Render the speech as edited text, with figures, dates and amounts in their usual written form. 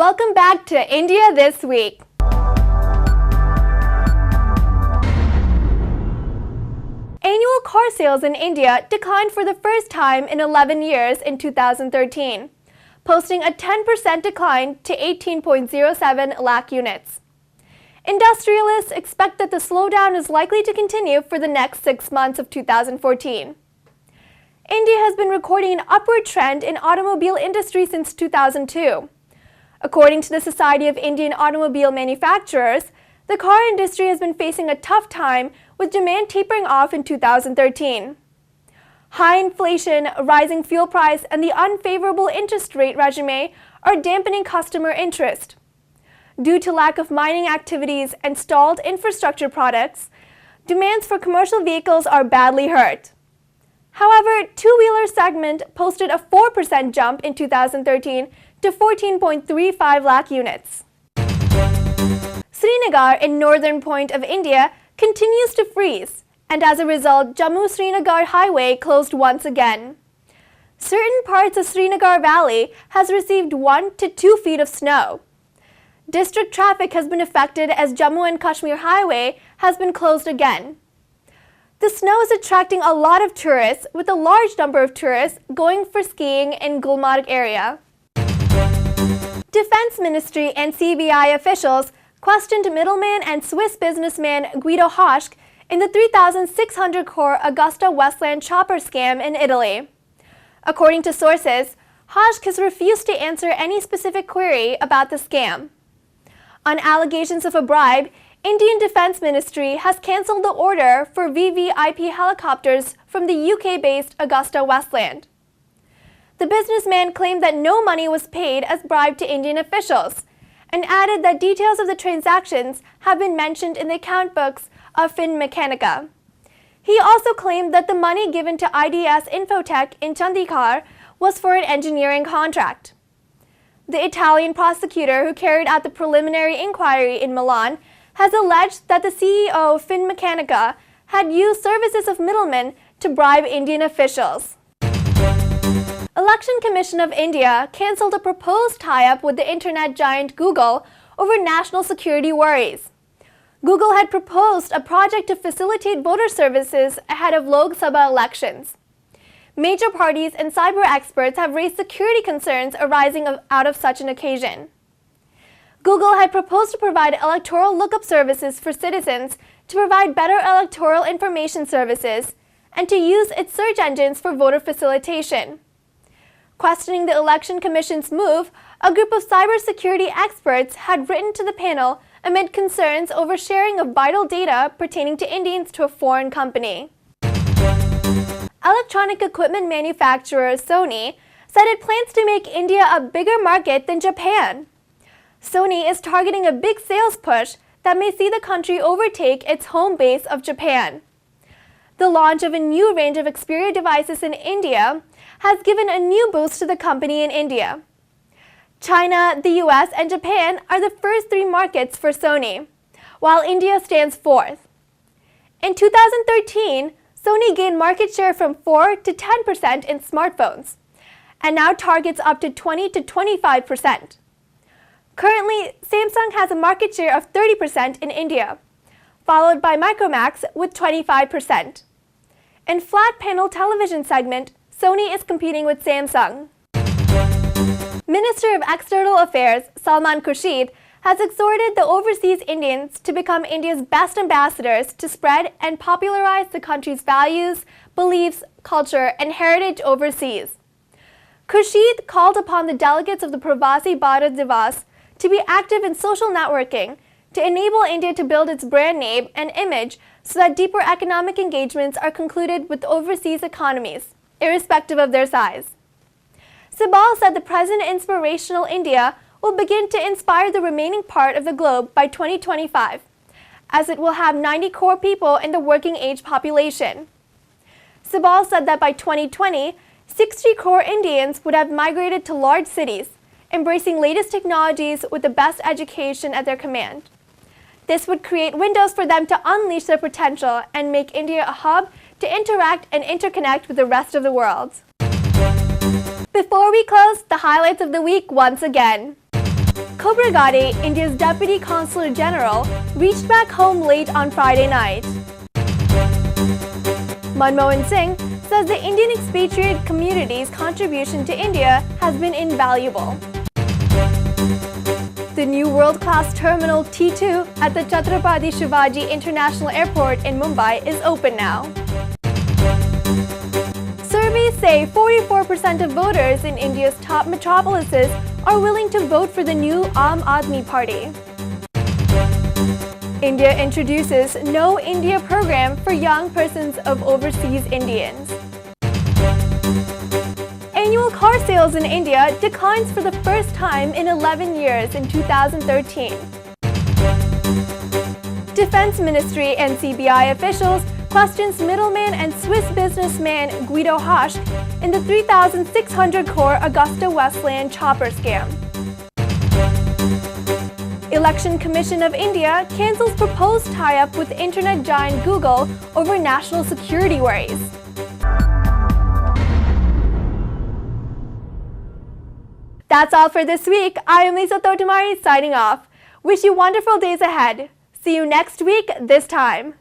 Welcome back to India This Week. Annual car sales in India declined for the first time in 11 years in 2013, posting a 10% decline to 18.07 lakh units. Industrialists expect that the slowdown is likely to continue for the next 6 months of 2014. India has been recording an upward trend in automobile industry since 2002. According to the Society of Indian Automobile Manufacturers, the car industry has been facing a tough time with demand tapering off in 2013. High inflation, rising fuel price, and the unfavorable interest rate regime are dampening customer interest. Due to lack of mining activities and stalled infrastructure products, demands for commercial vehicles are badly hurt. However, two-wheeler segment posted a 4% jump in 2013 to 14.35 lakh units. Srinagar in northern point of India continues to freeze, and as a result, Jammu-Srinagar highway closed once again. Certain parts of Srinagar Valley has received 1 to 2 feet of snow. District traffic has been affected as Jammu and Kashmir highway has been closed again. The snow is attracting a lot of tourists, with a large number of tourists going for skiing in Gulmarg area. Defense Ministry and CBI officials questioned middleman and Swiss businessman Guido Shahukh in the 3,600 crore Augusta Westland chopper scam in Italy. According to sources, Shahukh has refused to answer any specific query about the scam. On allegations of a bribe, Indian Defense Ministry has cancelled the order for VVIP helicopters from the UK-based Augusta Westland. The businessman claimed that no money was paid as bribe to Indian officials, and added that details of the transactions have been mentioned in the account books of Finmeccanica. He also claimed that the money given to IDS Infotech in Chandigarh was for an engineering contract. The Italian prosecutor who carried out the preliminary inquiry in Milan has alleged that the CEO of Finmeccanica had used services of middlemen to bribe Indian officials. Election Commission of India cancelled a proposed tie-up with the internet giant Google over national security worries. Google had proposed a project to facilitate voter services ahead of Lok Sabha elections. Major parties and cyber experts have raised security concerns arising out of such an occasion. Google had proposed to provide electoral lookup services for citizens to provide better electoral information services and to use its search engines for voter facilitation. Questioning the Election Commission's move, a group of cybersecurity experts had written to the panel amid concerns over sharing of vital data pertaining to Indians to a foreign company. Electronic equipment manufacturer Sony said it plans to make India a bigger market than Japan. Sony is targeting a big sales push that may see the country overtake its home base of Japan. The launch of a new range of Xperia devices in India has given a new boost to the company in India. China, the US, and Japan are the first 3 markets for Sony, while India stands 4th. In 2013, Sony gained market share from 4 to 10% in smartphones, and now targets up to 20 to 25%. Currently, Samsung has a market share of 30% in India, followed by Micromax with 25%. In flat panel television segment, Sony is competing with Samsung. Minister of External Affairs Salman Khurshid has exhorted the overseas Indians to become India's best ambassadors to spread and popularize the country's values, beliefs, culture, and heritage overseas. Khurshid called upon the delegates of the Pravasi Bharat Divas to be active in social networking to enable India to build its brand name and image so that deeper economic engagements are concluded with overseas economies, irrespective of their size. Sibal said the present inspirational India will begin to inspire the remaining part of the globe by 2025, as it will have 90 crore people in the working age population. Sibal said that by 2020, 60 crore Indians would have migrated to large cities, embracing latest technologies with the best education at their command. This would create windows for them to unleash their potential and make India a hub to interact and interconnect with the rest of the world. Before we close, the highlights of the week once again. Khobragade, India's Deputy Consular General, reached back home late on Friday night. Manmohan Singh says the Indian expatriate community's contribution to India has been invaluable. The new world-class Terminal T2 at the Chhatrapati Shivaji International Airport in Mumbai is open now. Surveys say 44% of voters in India's top metropolises are willing to vote for the new Aam Aadmi Party. India introduces No India program for young persons of overseas Indians. Annual car sales in India declines for the first time in 11 years in 2013. Defense Ministry and CBI officials questions middleman and Swiss businessman Guido Hoschk in the 3,600 crore Augusta Westland chopper scam. Election Commission of India cancels proposed tie-up with internet giant Google over national security worries. That's all for this week. I am Lisa Thotamari signing off. Wish you wonderful days ahead. See you next week this time.